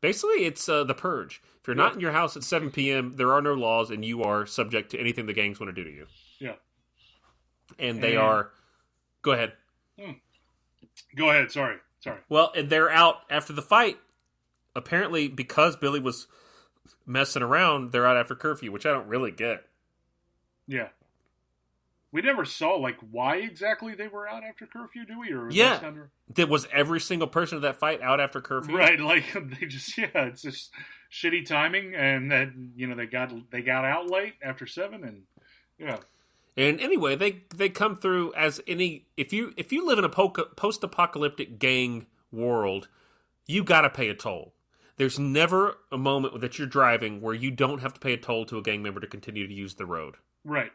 Basically, it's the purge. If you're not in your house at 7 p.m., there are no laws, and you are subject to anything the gangs want to do to you. Yeah. And they are... Go ahead. Go ahead, sorry. Well, and they're out after the fight. Apparently, because Billy was messing around, they're out after curfew, which I don't really get. Yeah. We never saw, like, why exactly they were out after curfew, do we? Or Was every single person of that fight out after curfew? Right, like, they just, it's just shitty timing, and then, they got out late after 7, and, And anyway, they come through as any... If you live in a post-apocalyptic gang world, you gotta pay a toll. There's never a moment that you're driving where you don't have to pay a toll to a gang member to continue to use the road. Right.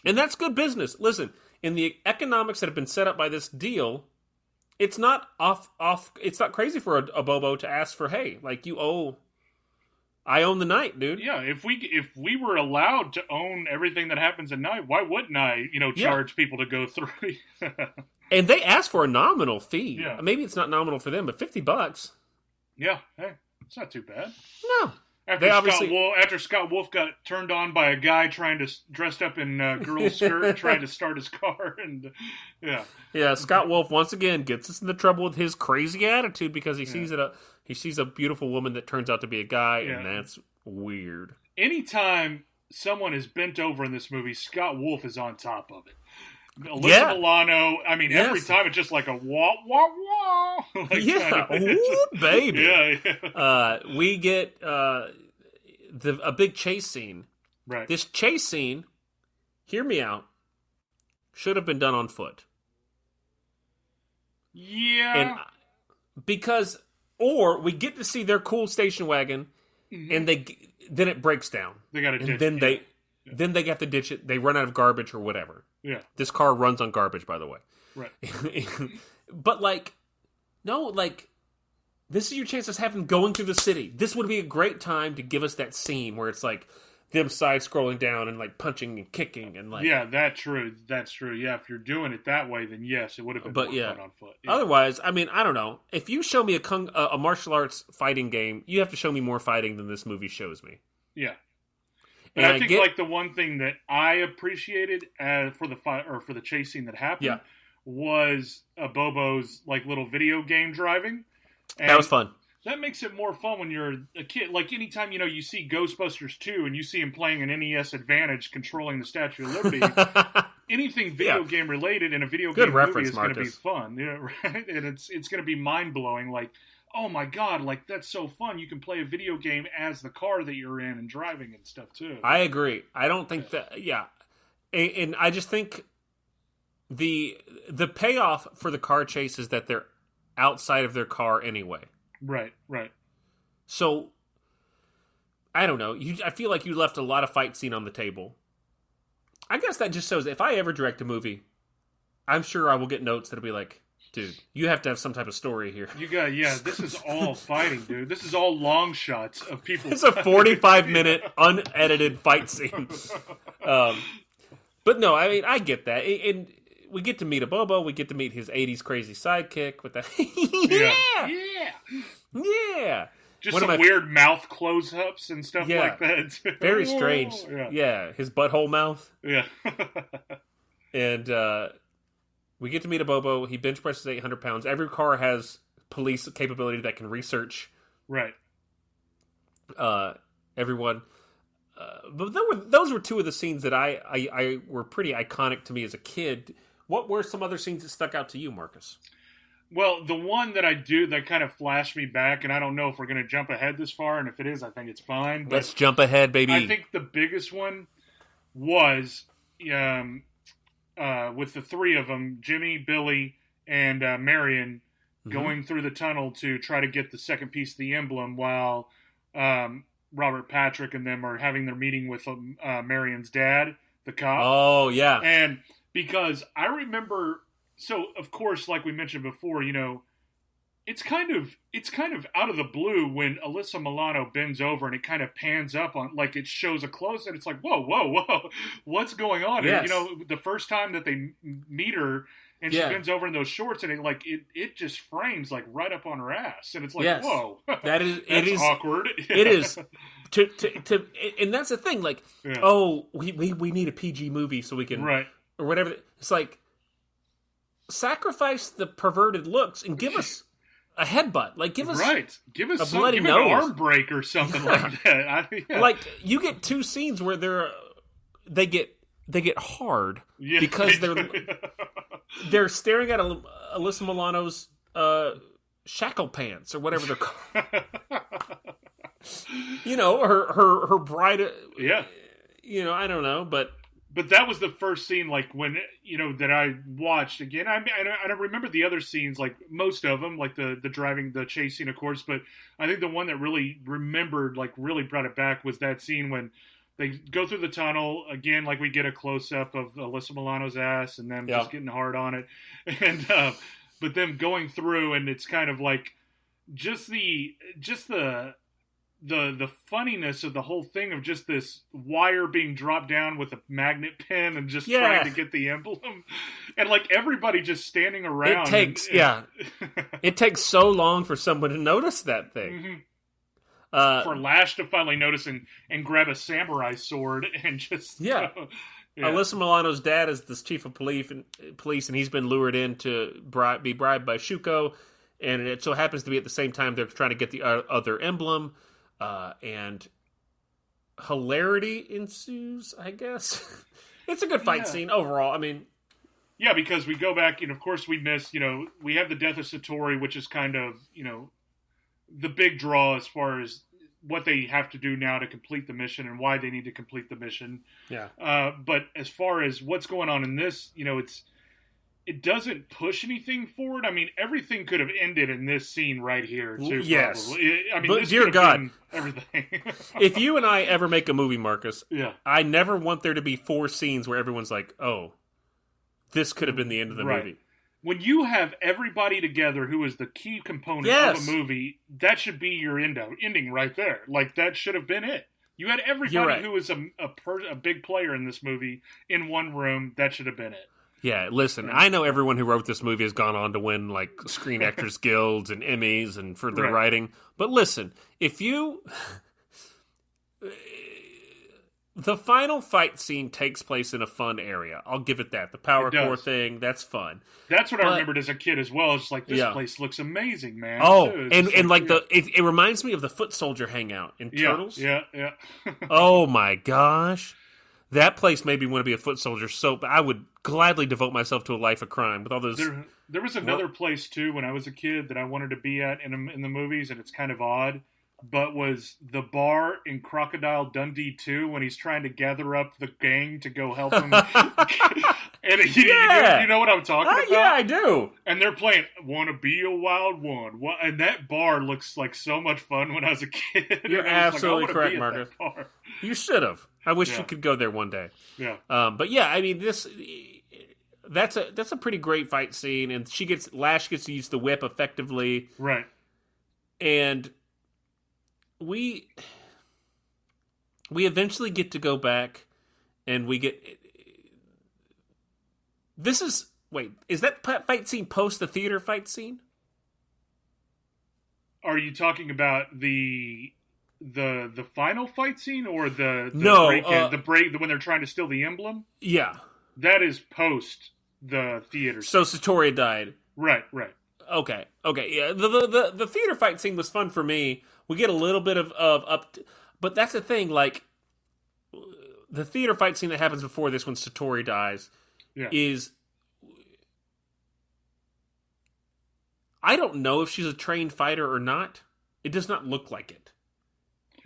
And that's good business. Listen, in the economics that have been set up by this deal, it's not off. It's not crazy for a Bobo to ask for, hey, like I own the night, dude. Yeah, if we were allowed to own everything that happens at night, why wouldn't I, charge people to go through? And they ask for a nominal fee. Yeah. Maybe it's not nominal for them, but $50. Yeah, hey, it's not too bad. No. After Scott Wolf got turned on by a guy dressed up in girl's skirt, trying to start his car, and Scott Wolf once again gets us into trouble with his crazy attitude because he sees a beautiful woman that turns out to be a guy, and that's weird. Anytime someone is bent over in this movie, Scott Wolf is on top of it. Alyssa Milano, every time it's just like a wah, wah, wah. Ooh, baby. Yeah. We get a big chase scene. Right. This chase scene, hear me out, should have been done on foot. Yeah. Or we get to see their cool station wagon, and then it breaks down. They got to ditch it. Then they have to ditch it. They run out of garbage or whatever. Yeah. This car runs on garbage, by the way. Right. But, this is your chance of having going through the city. This would be a great time to give us that scene where it's like them side-scrolling down and, punching and kicking and, Yeah, that's true. Yeah, if you're doing it that way, then yes, it would have been more fun on foot. Yeah. Otherwise, I don't know. If you show me a martial arts fighting game, you have to show me more fighting than this movie shows me. Yeah. And I think the one thing that I appreciated for the fight or for the chase scene that happened was a Bobo's little video game driving. And that was fun. That makes it more fun when you're a kid. Like anytime you see Ghostbusters 2 and you see him playing an NES Advantage controlling the Statue of Liberty, anything video game related in a video game movie is going to be fun, right? And it's going to be mind blowing. Like, oh my god, that's so fun. You can play a video game as the car that you're in and driving and stuff too. I agree. I don't think that, and I just think the payoff for the car chase is that they're outside of their car anyway. Right. So, I don't know. I feel like you left a lot of fight scene on the table. I guess that just shows if I ever direct a movie, I'm sure I will get notes that'll be like, dude, you have to have some type of story here. This is all fighting, dude. This is all long shots of people. It's a 45-minute unedited fight scene. But no, I get that. And we get to meet a Bobo. We get to meet his 80s crazy sidekick with the yeah. Just some weird mouth close-ups and stuff like that. Very strange. Yeah, his butthole mouth. Yeah. And we get to meet a Bobo. He bench presses 800 pounds. Every car has police capability that can research. Right. Everyone. But those were two of the scenes that I were pretty iconic to me as a kid. What were some other scenes that stuck out to you, Marcus? Well, the one that I do that kind of flashed me back, and I don't know if we're going to jump ahead this far, and if it is, I think it's fine. But let's jump ahead, baby. I think the biggest one was with the three of them, Jimmy, Billy, and Marion, going through the tunnel to try to get the second piece of the emblem while Robert Patrick and them are having their meeting with Marion's dad, the cop. Oh, yeah. And because I remember... So, of course, like we mentioned before, it's kind of out of the blue when Alyssa Milano bends over and it kind of pans up on, like it shows a close and it's like, whoa, what's going on? Yes. And, the first time that they meet her and she bends over in those shorts, and it just frames like right up on her ass, and it's like, whoa, that is it is awkward. It is and that's the thing. Like, we need a PG movie so we can or whatever. It's like, sacrifice the perverted looks and give us a headbutt. Like, give us give us a bloody nose, an arm break or something like that. Like, you get 2 scenes where they get hard because they're staring at Alyssa Milano's shackle pants or whatever they're called. Her bride. I don't know, but that was the first scene, like, when, that I watched again. I don't remember the other scenes, like, most of them, like the driving, the chase scene, of course, but I think the one that really remembered, like, really brought it back was that scene when they go through the tunnel, again, like, we get a close-up of Alyssa Milano's ass, and them just getting hard on it, and, but them going through, and it's kind of like, just the funniness of the whole thing of just this wire being dropped down with a magnet pen and just trying to get the emblem, and like everybody just standing around. It takes so long for someone to notice that thing. Mm-hmm. For Lash to finally notice and grab a samurai sword and just Alyssa Milano's dad is this chief of police, and he's been lured in to be bribed by Shuko, and it so happens to be at the same time they're trying to get the other emblem. And hilarity ensues, I guess. It's a good fight scene overall. I mean, because we go back, and of course we miss, we have the death of Satori, which is kind of, the big draw as far as what they have to do now to complete the mission and why they need to complete the mission. But as far as what's going on in this, it doesn't push anything forward. I mean, everything could have ended in this scene right here, too. Yes. Probably. I mean, but this dear God, everything. If you and I ever make a movie, Marcus, yeah, I never want there to be 4 scenes where everyone's like, "Oh, this could have been the end of the movie." When you have everybody together who is the key component of a movie, that should be your ending right there. Like, that should have been it. You had everybody who was a big player in this movie in one room. That should have been it. Yeah, listen, I know everyone who wrote this movie has gone on to win, like, Screen Actors Guilds and Emmys and for their writing. But listen, if you... The final fight scene takes place in a fun area. I'll give it that. The power core thing, that's fun. That's what I remembered as a kid as well. It's like, this place looks amazing, man. Oh, it reminds me of the Foot Soldier hangout in Turtles. Yeah. Oh, my gosh. That place made me want to be a foot soldier, so I would gladly devote myself to a life of crime with all those. There was another place too when I was a kid that I wanted to be at in the movies, and it's kind of odd, but was the bar in Crocodile Dundee 2 when he's trying to gather up the gang to go help him. And you know what I'm talking about? Yeah, I do. And they're playing "Wanna Be a Wild One," and that bar looks like so much fun when I was a kid. You're absolutely correct, Marcus. You should have. I wish you could go there one day. Yeah. But yeah, I mean, that's a pretty great fight scene, and Lash gets to use the whip effectively. Right. And we eventually get to go back, and we get. Is that fight scene post the theater fight scene? Are you talking about the final fight scene or the break when they're trying to steal the emblem? Yeah, that is post the theater. So Satori died. Right. Okay. Yeah, the theater fight scene was fun for me. We get a little bit of up, but that's the thing. Like, the theater fight scene that happens before this when Satori dies is. I don't know if she's a trained fighter or not. It does not look like it.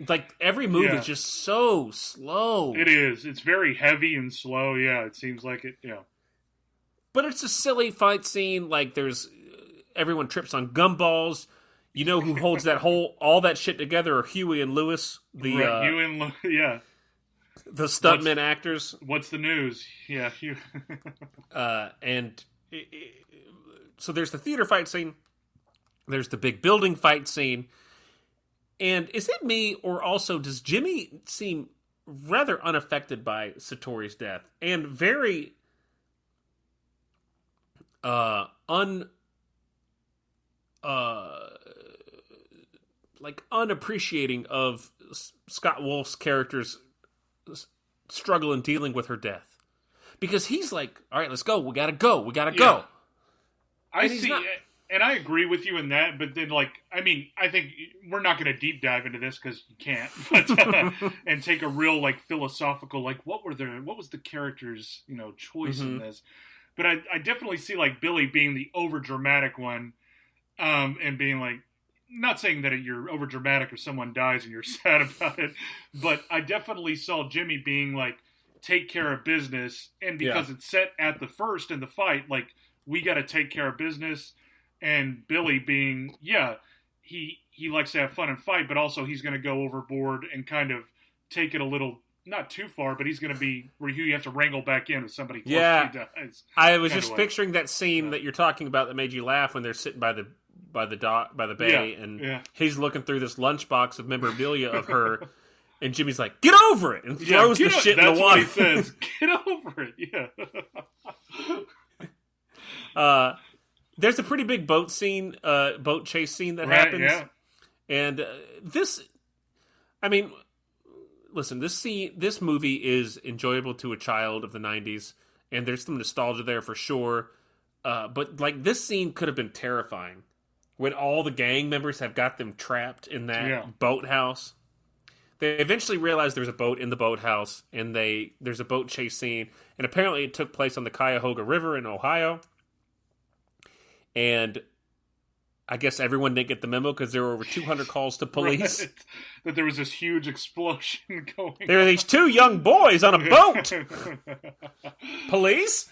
Like, every move is just so slow. It is. It's very heavy and slow. Yeah, it seems like it. Yeah. But it's a silly fight scene. Like, everyone trips on gumballs. You know who holds all that shit together are Huey and Lewis. Huey and Lewis, yeah. The stuntmen actors. What's the news? Yeah. So there's the theater fight scene. There's the big building fight scene. And is it me, or also does Jimmy seem rather unaffected by Satori's death? And very... un like unappreciating of Scott Wolf's character's struggle in dealing with her death, because he's like, all right, let's go, we gotta go. I see, and I agree with you in that, but then, like, I mean, I think we're not going to deep dive into this because you can't, but, and take a real, like, philosophical, like, what was the character's, choice in this? But I definitely see, like, Billy being the over-dramatic one, and being like, not saying that you're over-dramatic if someone dies and you're sad about it, but I definitely saw Jimmy being like, take care of business, and because it's set at the first in the fight, like, we got to take care of business, and Billy being, he likes to have fun and fight, but also he's going to go overboard and kind of take it a little, not too far, but he's going to be where you have to wrangle back in with somebody close to dies. I was just picturing that scene that you're talking about that made you laugh when they're sitting by the bay, and he's looking through this lunchbox of memorabilia of her, and Jimmy's like, "Get over it!" and throws the shit in the water. That's what he says. Get over it. Yeah. There's a pretty big boat chase scene that happens, and this, I mean, listen, this movie is enjoyable to a child of the '90s, and there's some nostalgia there for sure. But like, this scene could have been terrifying when all the gang members have got them trapped in that boathouse. They eventually realize there's a boat in the boathouse, and there's a boat chase scene, and apparently it took place on the Cuyahoga River in Ohio. And I guess everyone didn't get the memo because there were over 200 calls to police. Right. That there was this huge explosion going on. There are these two young boys on a boat. Police?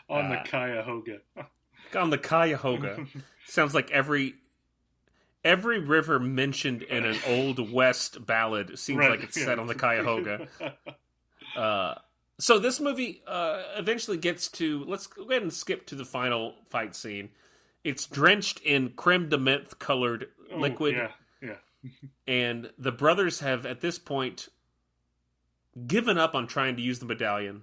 On the Cuyahoga. On the Cuyahoga. Sounds like every river mentioned in an Old West ballad seems like it's set on the Cuyahoga. So this movie eventually gets to... Let's go ahead and skip to the final fight scene. It's drenched in creme de menthe colored liquid. Yeah. And the brothers have, at this point, given up on trying to use the medallion.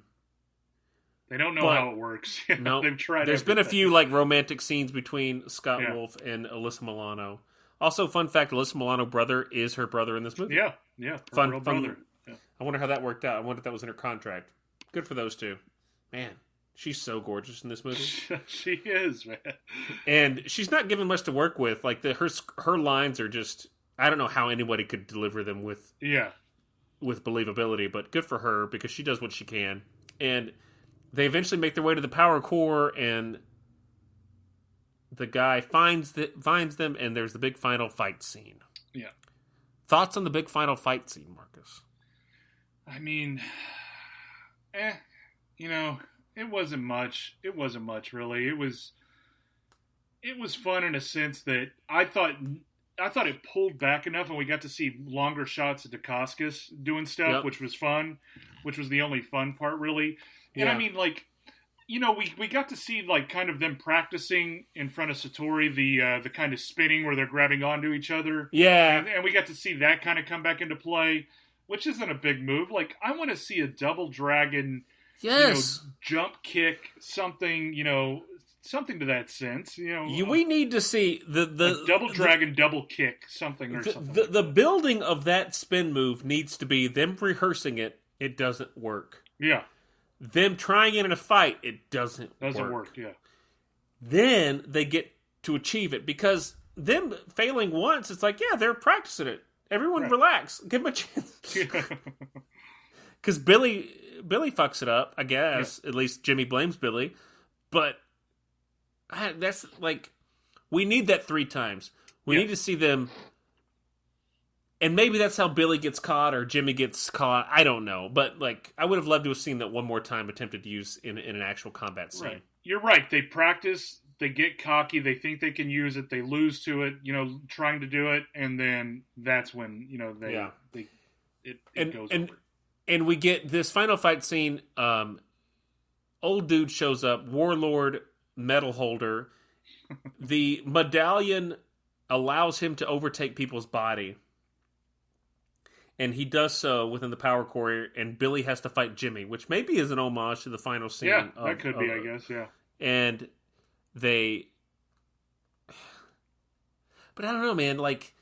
They don't know how it works. No, they've tried. There's been a few like romantic scenes between Scott Wolf and Alyssa Milano. Also, fun fact: Alyssa Milano's brother is her brother in this movie. Yeah, fun brother. Yeah. I wonder how that worked out. I wonder if that was in her contract. Good for those two. Man, she's so gorgeous in this movie. She is, man. And she's not given much to work with. Like her lines are just, I don't know how anybody could deliver them with believability, but good for her because she does what she can. And they eventually make their way to the power core, and the guy finds them, and there's the big final fight scene. Yeah. Thoughts on the big final fight scene, Marcus? I mean, it wasn't much. It wasn't much, really. It was fun in a sense that I thought it pulled back enough, and we got to see longer shots of Dacascos doing stuff, which was fun, which was the only fun part, really. And I mean, like, we got to see, like, kind of them practicing in front of Satori, the kind of spinning where they're grabbing onto each other. Yeah. And we got to see that kind of come back into play, which isn't a big move. Like, I want to see a double dragon, jump kick, something, something to that sense. We need to see the double dragon, double kick, something or something. The building of that spin move needs to be them rehearsing it. It doesn't work. Yeah. Them trying it in a fight, it doesn't work. Yeah. Then they get to achieve it, because them failing once, it's like, they're practicing it. Everyone relax. Give them a chance. Because Billy fucks it up, I guess. Yeah. At least Jimmy blames Billy. But that's like, we need that 3 times. We need to see them. And maybe that's how Billy gets caught or Jimmy gets caught. I don't know. But, like, I would have loved to have seen that one more time attempted to use in an actual combat scene. Right. You're right. They practice. They get cocky. They think they can use it. They lose to it, trying to do it. And then that's when, it goes over. And we get this final fight scene. Old dude shows up. Warlord, medal holder. The medallion allows him to overtake people's body. And he does so within the power core, and Billy has to fight Jimmy, which maybe is an homage to the final scene. Yeah, that could be, I guess, yeah. and they. But I don't know, man. Like,